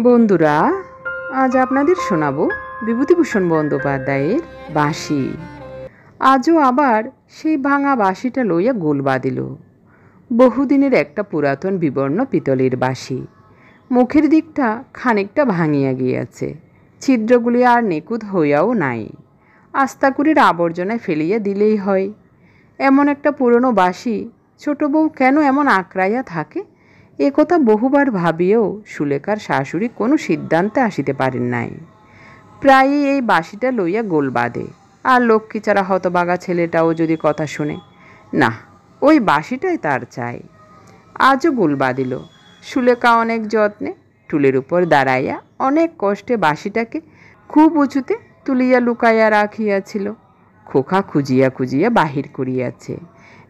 বন্ধুরা, আজ আপনাদের শোনাবো বিভূতিভূষণ বন্দ্যোপাধ্যায়ের বাঁশি। আজও আবার সেই ভাঙা বাঁশিটা লইয়া গোল বাঁধিল। বহুদিনের একটা পুরাতন বিবর্ণ পিতলের বাঁশি। মুখের দিকটা খানিকটা ভাঙিয়া গিয়াছে, ছিদ্রগুলি আর নিখুঁত হইয়াও নাই। আস্তাকুড়ির আবর্জনায় ফেলিয়া দিলেই হয়। এমন একটা পুরনো বাঁশি ছোট বউ কেন এমন আঁকড়াইয়া থাকে, এ কথা বহুবার ভাবিয়েও সুলেখার শাশুড়ি কোনো সিদ্ধান্তে আসিতে পারেন নাই। প্রায়ই এই বাঁশিটা লইয়া গোল বাঁধে, আর লক্ষ্মীছাড়া হতবাগা ছেলেটাও যদি কথা শুনে, না, ওই বাঁশিটাই তার চাই। আজও গোল বাঁধিল। সুলেখা অনেক যত্নে টুলের উপর দাঁড়াইয়া অনেক কষ্টে বাঁশিটাকে খুব উঁচুতে তুলিয়া লুকাইয়া রাখিয়াছিল। খোকা খুঁজিয়া খুঁজিয়া বাহির করিয়াছে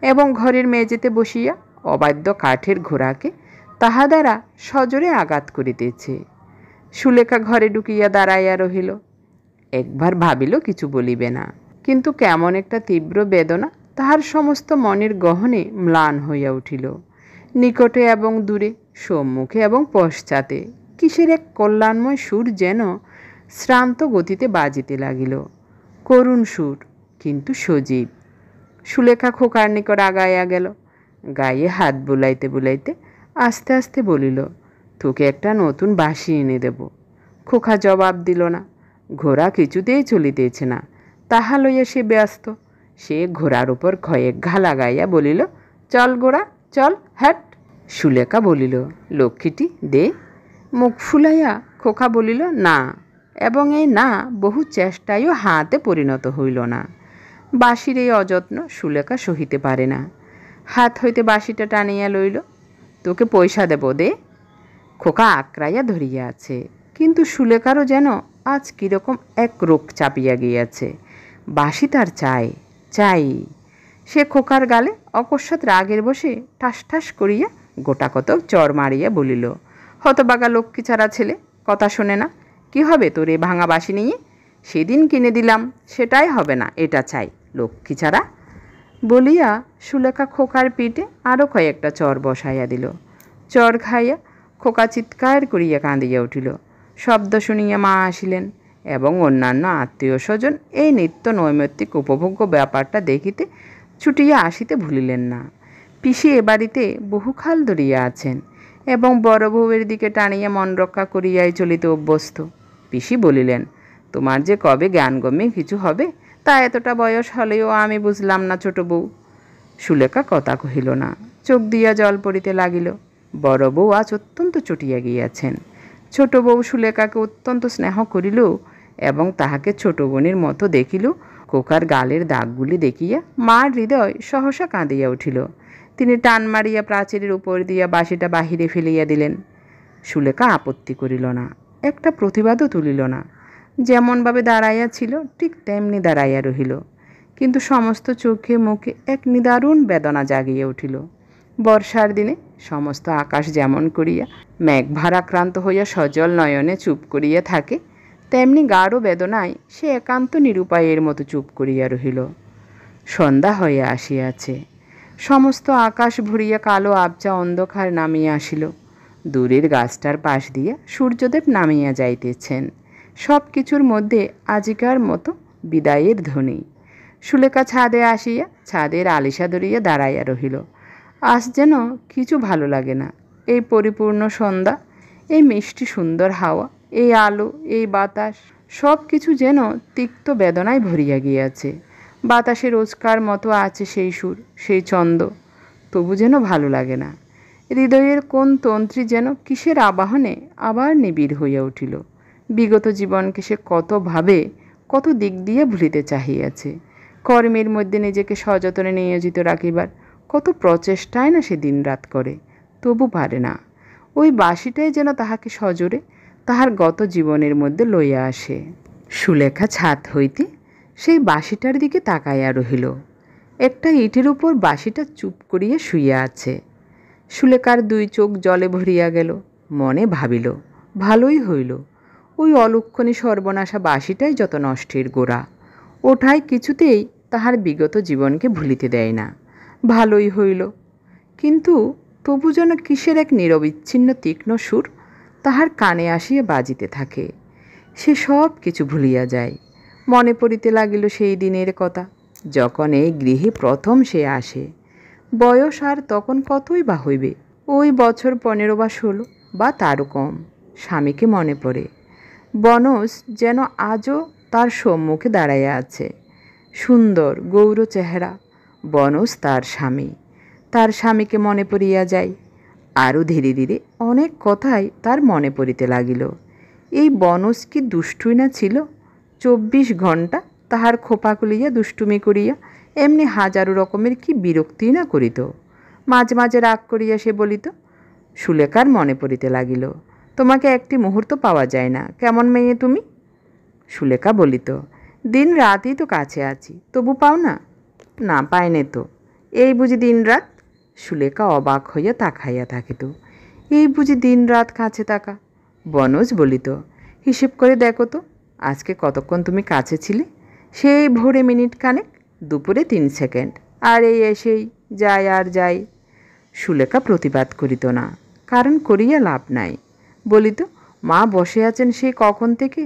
এবং ঘরের মেঝেতে বসিয়া অবাধ্য কাঠের ঘোড়াকে তাহা দ্বারা সজোরে আঘাত করিতেছে। সুলেখা ঘরে ঢুকিয়া দাঁড়াইয়া রহিল। একবার ভাবিল কিছু বলিবে না, কিন্তু কেমন একটা তীব্র বেদনা তাহার সমস্ত মনের গহনে ম্লান হইয়া উঠিল। নিকটে এবং দূরে, সম্মুখে এবং পশ্চাতে কিসের এক কল্যাণময় সুর যেন শ্রান্ত গতিতে বাজিতে লাগিল। করুণ সুর, কিন্তু সজীব। সুলেখা খোকার নিকট আগাইয়া গেল। গায়ে হাত বুলাইতে বুলাইতে আস্তে আস্তে বলিল, তোকে একটা নতুন বাঁশি এনে দেব। খোকা জবাব দিল না। ঘোড়া কিছুতেই চলিতেছে না, তাহা লইয়া সে ব্যস্ত। সে ঘোড়ার উপর কয়েক ঘা লাগাইয়া বলিল, চল গোড়া চল, হ্যাট। সুলেখা বলিল, লক্ষ্মীটি দে। মুখ ফুলাইয়া খোকা বলিল, না, এবং এই না বহু চেষ্টায়ও হাতে পরিণত হইল না। বাঁশির এই অযত্ন সুলেখা সহিতে পারে না। হাত হইতে বাঁশিটা টানিয়া লইল। তোকে পয়সা দেব, দে। খোকা আঁকড়াইয়া ধরিয়া আছে, কিন্তু সুলেখারও যেন আজ কীরকম এক রোগ চাপিয়া গিয়াছে। বাঁশি তার চাই, চাই। সে খোকার গালে অকস্মাৎ রাগের বসে ঠাস ঠাস করিয়া গোটা কত চড় মারিয়া বলিল, হতবাগা লক্ষ্মী ছাড়া ছেলে, কথা শোনে না। কি হবে তোর এ ভাঙা বাঁশি নিয়ে? সেদিন কিনে দিলাম, সেটাই হবে না, এটা চাই, লক্ষ্মী ছাড়া। বলিয়া সুলেখা খোকার পিঠে আরও কয়েকটা চর বসাইয়া দিল। চর খাইয়া খোকা চিৎকার করিয়া কাঁদিয়া উঠিল। শব্দ শুনিয়া মা আসিলেন এবং অন্যান্য আত্মীয় স্বজন এই নিত্য নৈমিত্তিক উপভোগ্য ব্যাপারটা দেখিতে ছুটিয়া আসিতে ভুলিলেন না। পিসি এ বাড়িতে বহুকাল ধরিয়া আছেন এবং বড় বউয়ের দিকে টানিয়া মন রক্ষা করিয়াই চলিতে অভ্যস্ত। পিসি বলিলেন, তোমার যে কবে জ্ঞানগম্যে কিছু হবে, তা এতটা বয়স হলেও আমি বুঝলাম না ছোট বউ। সুলেখা কথা কহিল না, চোখ দিয়া জল পড়িতে লাগিল। বড় বউ আজ অত্যন্ত চটিয়া গিয়াছেন। ছোট বউ সুলেখাকে অত্যন্ত স্নেহ করিল এবং তাহাকে ছোট বোনের মতো দেখিল। খোকার গালের দাগগুলি দেখিয়া মার হৃদয় সহসা কাঁদিয়া উঠিল। তিনি টান মারিয়া প্রাচীরের উপর দিয়া বাঁশিটা বাহিরে ফেলিয়া দিলেন। সুলেখা আপত্তি করিল না, একটা প্রতিবাদও তুলিল না। যেমনভাবে দাঁড়াইয়া ছিল ঠিক তেমনি দাঁড়াইয়া রহিল, কিন্তু সমস্ত চোখে মুখে এক নিদারুণ বেদনা জাগিয়া উঠিল। বর্ষার দিনে সমস্ত আকাশ যেমন করিয়া মেঘ ভারাক্রান্ত হইয়া সজল নয়নে চুপ করিয়া থাকে, তেমনি গাঢ় বেদনায় সে একান্ত নিরুপায়ের মতো চুপ করিয়া রহিল। সন্ধ্যা হইয়া আসিয়াছে। সমস্ত আকাশ ভরিয়া কালো আবজা অন্ধকার নামিয়া আসিল। দূরের গাছটার পাশ দিয়া সূর্যদেব নামিয়া যাইতেছেন। সব কিছুর মধ্যে আজিকার মতো বিদায়ের ধ্বনি। সুলেখা ছাদে আসিয়া ছাদের আলিশা ধরিয়া দাঁড়াইয়া রহিল। আজ যেন কিছু ভালো লাগে না। এই পরিপূর্ণ সন্ধ্যা, এই মিষ্টি সুন্দর হাওয়া, এই আলো, এই বাতাস, সব কিছু যেন তিক্ত বেদনায় ভরিয়া গিয়াছে। বাতাসে রোজকার মতো আছে সেই সুর, সেই ছন্দ, তবু যেন ভালো লাগে না। হৃদয়ের কোন তন্ত্রী যেন কিসের আবাহনে আবার নিবিড় হইয়া উঠিল। বিগত জীবনকে সে কতভাবে কত দিক দিয়ে ভুলিতে চাহিয়াছে। কর্মের মধ্যে নিজেকে সযতনে নিয়োজিত রাখিবার কত প্রচেষ্টায় না সে দিনরাত করে, তবু পারে না। ওই বাঁশিটাই যেন তাহাকে সজোরে তাহার গত জীবনের মধ্যে লইয়া আসে। সুলেখা ছাদ হইতে সেই বাঁশিটার দিকে তাকাইয়া রহিল। একটা ইটের উপর বাঁশিটা চুপ করিয়া শুইয়া আছে। সুলেখার দুই চোখ জলে ভরিয়া গেল। মনে ভাবিল, ভালোই হইল, ওই অলক্ষণী সর্বনাশা বাঁশিটাই যত নষ্টের গোড়া। ওঠাই কিছুতেই তাহার বিগত জীবনকে ভুলিতে দেয় না। ভালোই হইল, কিন্তু তবু যেন কিসের এক নিরবিচ্ছিন্ন তীক্ষ্ণ সুর তাহার কানে আসিয়া বাজিতে থাকে। সে সব কিছু ভুলিয়া যায়। মনে পড়িতে লাগিল সেই দিনের কথা, যখন এই গৃহে প্রথম সে আসে। বয়স আর তখন কতই বা হইবে, ওই বছর 15 বা 16 বা তারও কম। স্বামীকে মনে পড়ে। বনজ যেন আজও তার সম্মুখে দাঁড়াইয়া আছে। সুন্দর গৌর চেহারা। বনজ তার স্বামী। তার স্বামীকে মনে পড়িয়া যায়। আরও ধীরে ধীরে অনেক কথাই তার মনে পড়িতে লাগিল। এই বনজ কি দুষ্টুই না ছিল? 24 ঘণ্টা তাহার খোপা খুলিয়া দুষ্টুমি করিয়া এমনি হাজারো রকমের কি বিরক্তি না করিত। মাঝে মাঝে রাগ করিয়া সে বলিত। সুলেখার মনে পড়িতে লাগিল, তোমাকে একটি মুহূর্ত পাওয়া যায় না, কেমন মেয়ে তুমি? সুলেখা বলিত, দিন রাতই তো কাছে আছি, তবু পাও না? না, পাইনে তো। এই বুঝি দিন রাত? সুলেখা অবাক হইয়া তাকাইয়া থাকিত। এই বুঝি দিন রাত কাছে থাকা? বনজ বলিত, হিসেব করে দেখো তো, আজকে কতক্ষণ তুমি কাছে ছিলে? সেই ভোরে মিনিট খানেক, দুপুরে 3 সেকেন্ড, আর এই এসেই যায় আর যাই। সুলেখা প্রতিবাদ করিত না, কারণ করিয়া লাভ নাই। বলিত, মা বসে আছেন সেই কখন থেকে,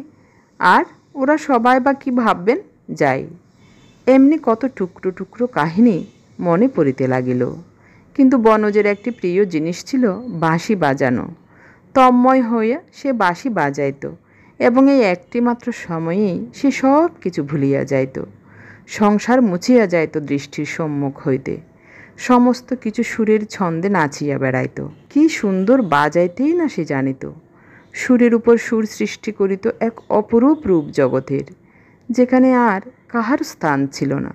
আর ওরা সবাই বা কি ভাববেন, যাই। এমনি কত টুকরো টুকরো কাহিনী মনে পড়িতে লাগিল। কিন্তু বনজের একটি প্রিয় জিনিস ছিল বাঁশি বাজানো। তন্ময় হইয়া সে বাঁশি বাজাইত, এবং এই একটি মাত্র সময়েই সে সব কিছু ভুলিয়া যাইত। সংসার মুছিয়া যাইত দৃষ্টির সম্মুখ হইতে। সমস্ত কিছু সুরের ছন্দে নাচিয়া বেড়াইত। কি সুন্দর বাজাইতেই না সে জানিত। সুরের উপর সুর সৃষ্টি করিত এক অপরূপ রূপ জগতের, যেখানে আর কাহার স্থান ছিল না,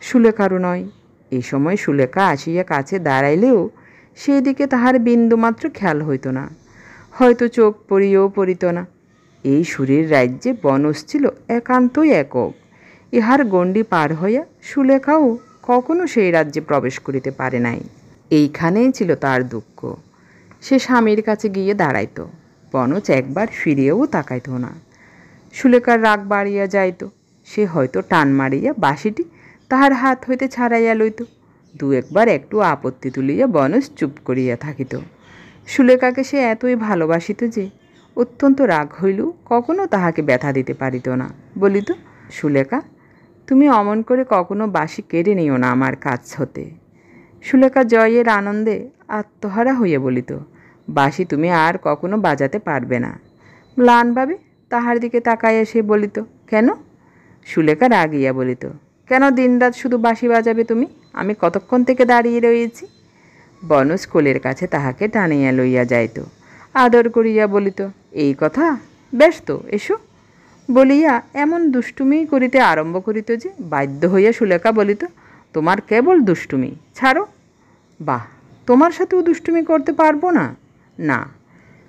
সুলেখারও নয়। এই সময় সুলেখা আসিয়া কাছে দাঁড়াইলেও সেই দিকে তাহার বিন্দুমাত্র খেয়াল হইত না, হয়তো চোখ পড়িয়েও পড়িত না। এই সুরের রাজ্যে বনজ ছিল একান্তই একক। ইহার গণ্ডি পার হইয়া সুলেখাও কখনো সেই রাজ্যে প্রবেশ করিতে পারে নাই। এইখানেই ছিল তার দুঃখ। সে স্বামীর কাছে গিয়ে দাঁড়াইত, বনজ একবার ফিরিয়েও তাকাইত না। সুলেখার রাগ বাড়িয়া যাইত। সে হয়তো টান মারিয়া বাঁশিটি তাহার হাত হইতে ছাড়াইয়া লইত। 2-1 বার একটু আপত্তি তুলিয়া বনজ চুপ করিয়া থাকিত। সুলেখাকে সে এতই ভালোবাসিত যে অত্যন্ত রাগ হইলেও কখনো তাহাকে ব্যথা দিতে পারিত না। বলিত, সুলেখা, তুমি অমন করে কখনো বাঁশি কেড়ে নিও না আমার কাছ হতে। সুলেখা জয়ের আনন্দে আত্মহারা হইয়া বলিত, বাঁশি তুমি আর কখনো বাজাতে পারবে না। ম্লানভাবে তাহার দিকে তাকাইয়া সে বলিত, কেন? সুলেখা রাগিয়া বলিত, কেন দিনরাত শুধু বাঁশি বাজাবে তুমি? আমি কতক্ষণ থেকে দাঁড়িয়ে রয়েছি। বনজ কোলের কাছে তাহাকে টানিয়া লইয়া যাইত, আদর করিয়া বলিত, এই কথা, বেশ তো, এসো বলিয়া এমন দুষ্টুমি করিতে আরম্ভ করিত যে বাধ্য হইয়া সুলেখা বলিত, তোমার কেবল দুষ্টুমি, ছাড়ো। বাহ, তোমার সাথেও দুষ্টুমি করতে পারবো না? না।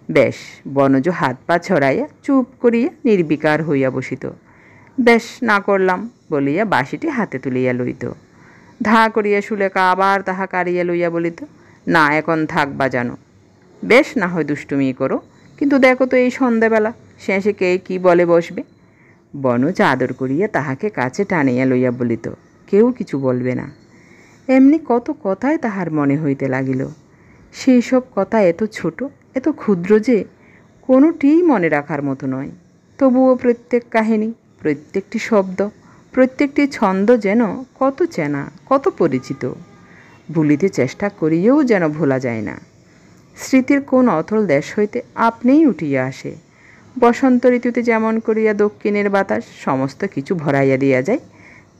বেশ। বনজ হাত পা ছড়াইয়া চুপ করিয়া নির্বিকার হইয়া বসিত। বেশ, না করলাম বলিয়া বাঁশিটি হাতে তুলিয়া লইত। ধা করিয়া সুলেখা আবার তাহা কাড়িয়া লইয়া বলিত, না, এখন থাক বাজানো। বেশ, না হয় দুষ্টুমি করো, কিন্তু দেখো তো এই সন্ধ্যাবেলা শেষে কে কি বলে বসবে। বনজ আদর করিয়া তাহাকে কাছে টানিয়া লইয়া বলিত, কেউ কিছু বলবে না। এমনি কত কথাই তাহার মনে হইতে লাগিল। সেই সব কথা এত ছোট, এত ক্ষুদ্র যে কোনোটিই মনে রাখার মতো নয়। তবুও প্রত্যেক কাহিনী, প্রত্যেকটি শব্দ, প্রত্যেকটি ছন্দ যেন কত চেনা, কত পরিচিত। ভুলিতে চেষ্টা করিয়েও যেন ভোলা যায় না। স্মৃতির কোন অথল দেশ হইতে আপনিই উঠিয়া আসে। বসন্ত ঋতুতে যেমন করিয়া দক্ষিণের বাতাস সমস্ত কিছু ভরাইয়া দিয়া যায়,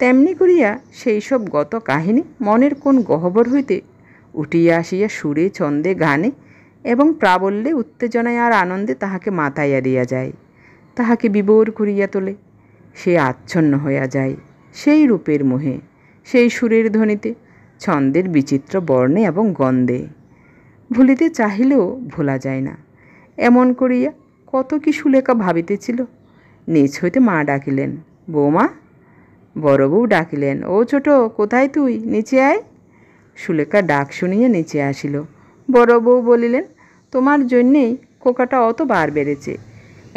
তেমনি করিয়া সেই সব গত কাহিনী মনের কোন গহ্বর হইতে উঠিয়া আসিয়া সুরে, ছন্দে, গানে এবং প্রাবল্যে, উত্তেজনায় আর আনন্দে তাহাকে মাতাইয়া দিয়া যায়, তাহাকে বিভোর করিয়া তোলে। সে আচ্ছন্ন হইয়া যায় সেই রূপের মোহে, সেই সুরের ধ্বনিতে, ছন্দের বিচিত্র বর্ণে এবং গন্ধে। ভুলিতে চাহিলেও ভোলা যায় না। এমন করিয়া কত কি সুলেখা ভাবিতেছিল। নিজ হইতে মা ডাকিলেন, বৌমা। বড় বউ ডাকিলেন, ও ছোট, কোথায় তুই, নিচে আয়। সুলেখা ডাক শুনিয়া নিচে আসিল। বড় বউ বলিলেন, তোমার জন্যেই খোকাটা অত বার বেড়েছে,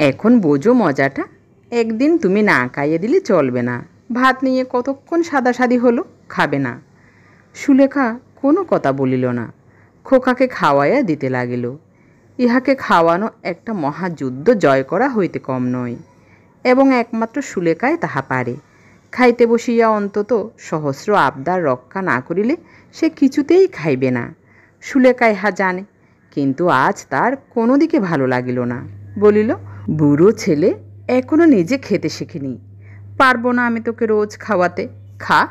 এখন বোঝো মজাটা। একদিন তুমি না খাইয়ে দিলে চলবে না। ভাত নিয়ে কতক্ষণ সাদাসাদি হলো, খাবে না। সুলেখা কোনো কথা বলিল না, খোকাকে খাওয়াইয়া দিতে লাগিল। ইহাকে খাওয়ানো একটা মহাযুদ্ধ জয় করা হইতে কম নয়, এবং একমাত্র সুলেখায় তাহা পারে। খাইতে বসিয়া অন্তত সহস্র আবদার রক্ষা না করিলে সে কিছুতেই খাইবে না। সুলেখা ইহা জানে, কিন্তু আজ তার কোনো দিকে ভালো লাগিল না। বলিল, বুড়ো ছেলে এখনো নিজে খেতে শিখিনি, পারবো না আমি তোকে রোজ খাওয়াতে, খা।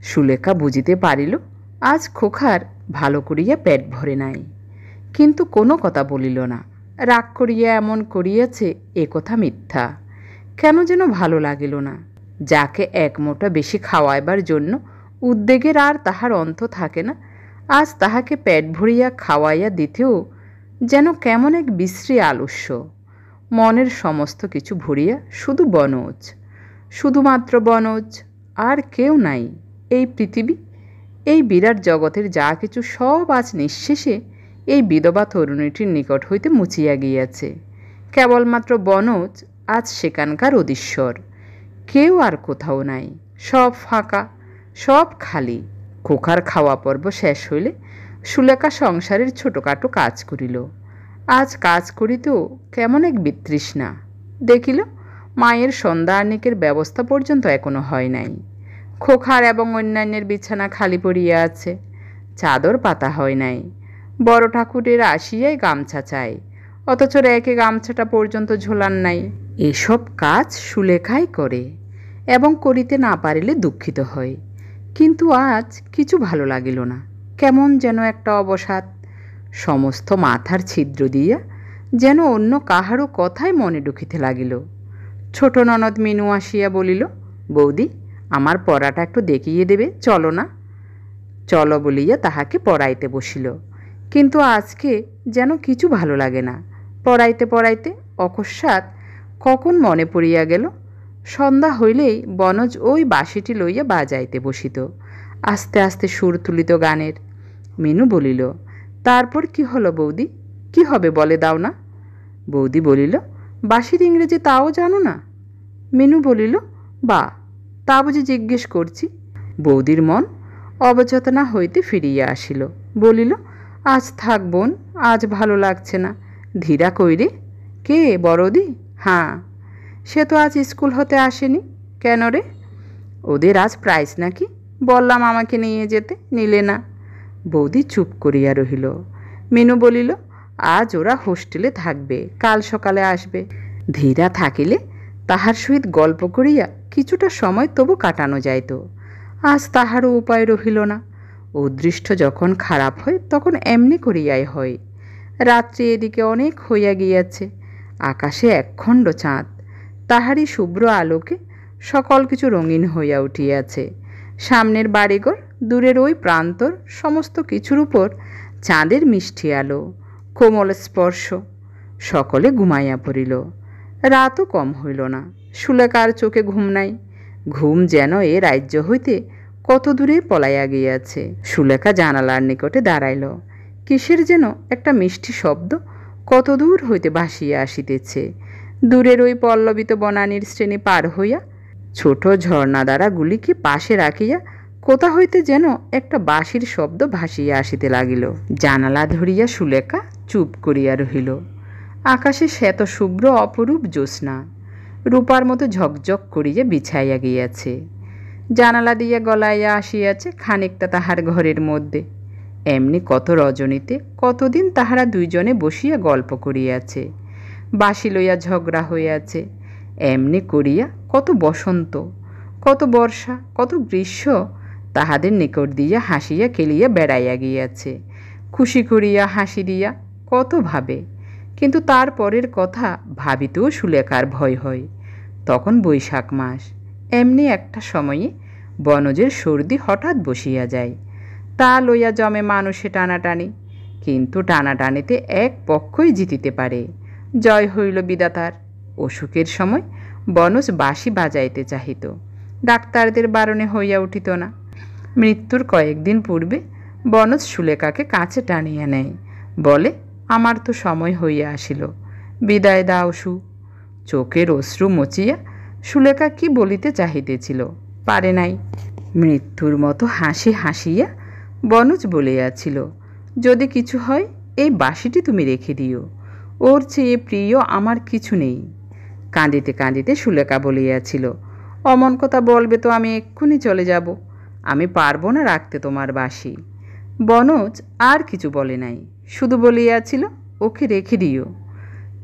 সুলেখা বুঝিতে পারিল আজ খোকার ভালো করিয়া পেট ভরে নাই, কিন্তু কোনো কথা বলিল না। রাগ করিয়া এমন করিয়াছে এ কথা মিথ্যা। কেন যেন ভালো লাগিল না। যাকে এক মোটা বেশি খাওয়াইবার জন্য উদ্বেগের আর তাহার অন্ত থাকে না, আজ তাহাকে পেট ভরিয়া খাওয়াইয়া দিতেও যেন কেমন এক বিশ্রী আলস্য। মনের সমস্ত কিছু ভরিয়া শুধু বনজ, শুধুমাত্র বনজ, আর কেউ নাই। এই পৃথিবী, এই বিরাট জগতের যা কিছু সব আজ নিঃশেষে এই বিধবা তরুণীটির নিকট হইতে মুছিয়া গিয়াছে। কেবলমাত্র বনজ আজ সেখানকার অধীশ্বর, কেউ আর কোথাও নাই। সব ফাঁকা, সব খালি। খোকার খাওয়া পর্ব শেষ হইলে সুলেখা সংসারের ছোটোখাটো কাজ করিল। আজ কাজ করিতেও কেমন এক বিতৃষ্ণা। দেখিল মায়ের সন্ধ্যার্নিকের ব্যবস্থা পর্যন্ত এখনো হয় নাই। খোকার এবং অন্যান্যের বিছানা খালি পড়িয়া আছে, চাদর পাতা হয় নাই। বড় ঠাকুরের আসিয়াই গামছা চায়, অথচ রেখে গামছাটা পর্যন্ত ঝোলান নাই। এসব কাজ সুলেখাই করে, এবং করিতে না পারিলে দুঃখিত হয়। কিন্তু আজ কিছু ভালো লাগিল না, কেমন যেন একটা অবসাদ। সমস্ত মাথার ছিদ্র দিয়া যেন অন্য কাহারও কথাই মনে ঢুকিতে লাগিল। ছোট ননদ মিনু আসিয়া বলিল, বৌদি, আমার পড়াটা একটু দেখিয়ে দেবে, চলো না। চলো বলিয়া তাহাকে পড়াইতে বসিল, কিন্তু আজকে যেন কিছু ভালো লাগে না। পড়াইতে পড়াইতে অকস্মাৎ কখন মনে পড়িয়া গেল, সন্ধ্যা হইলেই বনজ ওই বাঁশিটি লইয়া বাজাইতে বসিত, আস্তে আস্তে সুর তুলিত গানের। মিনু বলিল, তারপর কি হলো বৌদি? কি হবে বলে দাও না। বৌদি বলিল, বাঁশির ইংরেজি তাও জানো না? মিনু বলিল, বা, তা বুঝি জিজ্ঞেস করছি। বৌদির মন অবচেতনা হইতে ফিরিয়া আসিল। বলিল, আজ থাক বোন, আজ ভালো লাগছে না। ধীরা কইরে? কে, বড়দি? হ্যাঁ, সে তো আজ স্কুল হতে আসেনি। কেন রে? ওদের আজ প্রাইজ নাকি? বললাম আমাকে নিয়ে যেতে, নিলে না। বৌদি চুপ করিয়া রহিল। মিনু বলিল, আজ ওরা হোস্টেলে থাকবে, কাল সকালে আসবে। ধীরা থাকিলে তাহার সহিত গল্প করিয়া কিছুটা সময় তবু কাটানো যাইত। আজ তাহারও উপায় রহিল না। অদৃষ্ট যখন খারাপ হয় তখন এমনি করিয়াই হয়। রাত্রি এদিকে অনেক হইয়া গিয়াছে, আকাশে একখণ্ড চাঁদ, তাহারই শুভ্র আলোকে সকল কিছু রঙিন হইয়া উঠিয়াছে। সামনের বাড়িঘর, দূরের ওই প্রান্তর, সমস্ত কিছুর উপর চাঁদের মিষ্টি আলো, কোমল স্পর্শ। সকলে ঘুমাইয়া পড়িল। রাতও কম হইল না। সুলেখার চোখে ঘুম নাই। ঘুম যেন এ রাজ্য হইতে কত দূরে পলাইয়া গিয়াছে। সুলেখা জানালার নিকটে দাঁড়াইল। কিসের যেন একটা মিষ্টি শব্দ কত দূর হইতে ভাসিয়া আসিতেছে। দূরের ওই পল্লবিত বনানীর শ্রেণী পার হইয়া ছোট ঝর্ণাধারাগুলিকে পাশে রাখিয়া কোথা হইতে যেন একটা বাঁশির শব্দ ভাসিয়া আসিতে লাগিল। জানালা ধরিয়া সুলেখা চুপ করিয়া রহিল। আকাশে শ্বেত শুভ্র অপরূপ জ্যোৎস্না রূপার মতো ঝকঝক করিয়া বিছাইয়া গিয়াছে। জানালা দিয়া গলাইয়া আসিয়াছে খানিকটা তাহার ঘরের মধ্যে। এমনি কত রজনীতে কতদিন তাহারা দুইজনে বসিয়া গল্প করিয়াছে, বাঁশি লইয়া ঝগড়া হইয়াছে। এমনি করিয়া কত বসন্ত, কত বর্ষা, কত গ্রীষ্ম তাহাদের নিকট দিয়া হাসিয়া খেলিয়া বেড়াইয়া গিয়াছে। খুশি করিয়া হাসি দিয়া কত ভাবে, কিন্তু তার পরের কথা ভাবিতেও সুলেখার ভয় হয়। তখন বৈশাখ মাস। এমনি একটা সময়ে বনজের সর্দি হঠাৎ বসিয়া যায়। তা লইয়া জমে মানুষে টানাটানি, কিন্তু টানাটানিতে এক পক্ষই জিতিতে পারে। জয় হইল বিধাতার। অসুখের সময় বনজ বাঁশি বাজাইতে চাহিত, ডাক্তারদের বারণে হইয়া উঠিত না। মৃত্যুর কয়েকদিন পূর্বে বনজ সুলেখাকে কাছে টানিয়া নেয়, বলে, আমার তো সময় হইয়া আসিল, বিদায় দাও সু। চোখের অশ্রু মুছিয়া সুলেখা কি বলিতে চাহিতেছিল, পারে নাই। মৃত্যুর মতো হাসি হাসিয়া বনজ বলিয়াছিল, যদি কিছু হয় এই বাঁশিটি তুমি রেখে দিও, ওর চেয়ে প্রিয় আমার কিছু নেই। কাঁদিতে কাঁদিতে সুলেখা বলিয়াছিল, অমন কথা বলবে তো আমি এক্ষুনি চলে যাব, আমি পারবো না রাখতে তোমার বাঁশি। বনজ আর কিছু বলে নাই, শুধু বলিয়াছিল, ওকে রেখে দিও।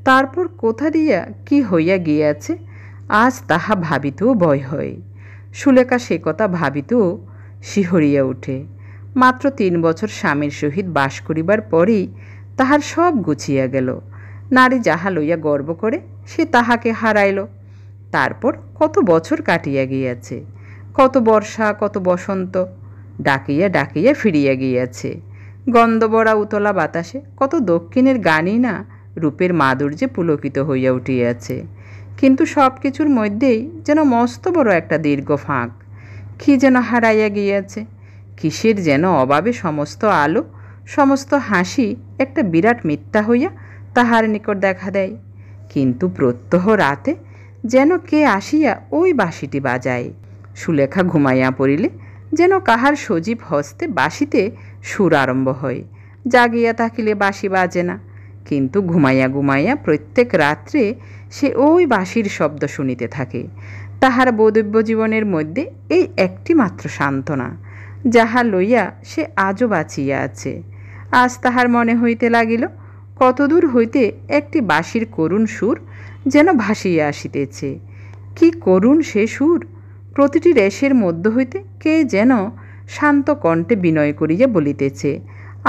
তারপর কোথা দিয়া কি হইয়া গিয়াছে আজ তাহা ভাবিতেও ভয় হয়। সুলেখা সে কথা ভাবিতেও শিহরিয়া উঠে। মাত্র 3 বছর স্বামীর সহিত বাস করিবার পরেই তাহার সব গুছিয়া গেল। নারী যাহা লইয়া গর্ব করে সে তাহাকে হারাইল। তারপর কত বছর কাটিয়া গিয়াছে, কত বর্ষা, কত বসন্ত ডাকিয়া ডাকিয়া ফিরিয়া গিয়াছে। গন্ধভরা উতলা বাতাসে কত দক্ষিণের গানই না রূপের মাধুর্যে পুলকিত হইয়া উঠিয়াছে। কিন্তু সব কিছুর মধ্যেই যেন মস্ত বড় একটা দীর্ঘ ফাঁক। কি যেন হারাইয়া গিয়াছে, কিসের যেন অভাবে সমস্ত আলো, সমস্ত হাসি একটা বিরাট মিথ্যা হইয়া তাহার নিকট দেখা দেয়। কিন্তু প্রত্যহ রাতে যেন কে আসিয়া ওই বাঁশিটি বাজায়। সুলেখা ঘুমাইয়া পড়িলে যেন কাহার সজীব হস্তে বাঁশিতে সুর আরম্ভ হয়। জাগিয়া থাকিলে বাঁশি বাজে না, কিন্তু ঘুমাইয়া ঘুমাইয়া প্রত্যেক রাত্রে সে ওই বাঁশির শব্দ শুনিতে থাকে। তাহার বৈদব্য জীবনের মধ্যে এই একটি মাত্র সান্ত্বনা, যাহা লইয়া সে আজও বাঁচিয়া আছে। আজ তাহার মনে হইতে লাগিল, কতদূর হইতে একটি বাঁশির করুণ সুর যেন ভাসিয়া আসিতেছে। কি করুণ সে সুর! প্রতিটি রেশের মধ্য হইতে কে যেন শান্ত কণ্ঠে বিনয় করিয়া বলিতেছে,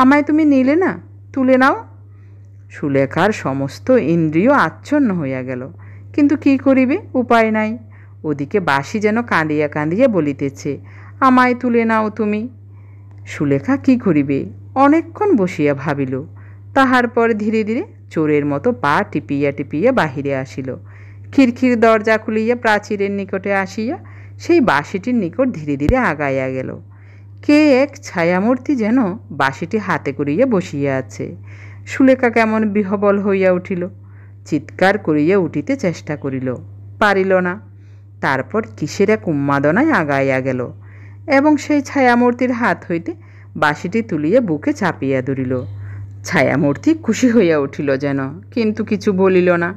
আমায় তুমি নিলে না, তুলে নাও। সুলেখার সমস্ত ইন্দ্রিয় আচ্ছন্ন হইয়া গেল, কিন্তু কি করিবে, উপায় নাই। ওদিকে বাঁশি যেন কাঁদিয়া কাঁদিয়া বলিতেছে, আমায় তুলে নাও তুমি। সুলেখা কি করিবে অনেকক্ষণ বসিয়া ভাবিল। তাহার পর ধীরে ধীরে চোরের মতো পা টিপিয়া টিপিয়া বাহিরে আসিল। খিড়খির দরজা খুলিয়া প্রাচীরের নিকটে আসিয়া সেই বাঁশিটির নিকট ধীরে ধীরে আগাইয়া গেল। কে এক ছায়ামূর্তি যেন বাঁশিটি হাতে করিয়া বসিয়া আছে। সুলেখা কেমন বিহবল হইয়া উঠিল, চিৎকার করিয়া উঠিতে চেষ্টা করিল, পারিল না। তারপর কিসের এক উন্মাদনায় আগাইয়া গেল এবং সেই ছায়ামূর্তির হাত হইতে বাঁশিটি তুলিয়া বুকে চাপিয়া ধরিল। ছায়ামূর্তি খুশি হইয়া উঠিল যেন, কিন্তু কিছু বলিল না।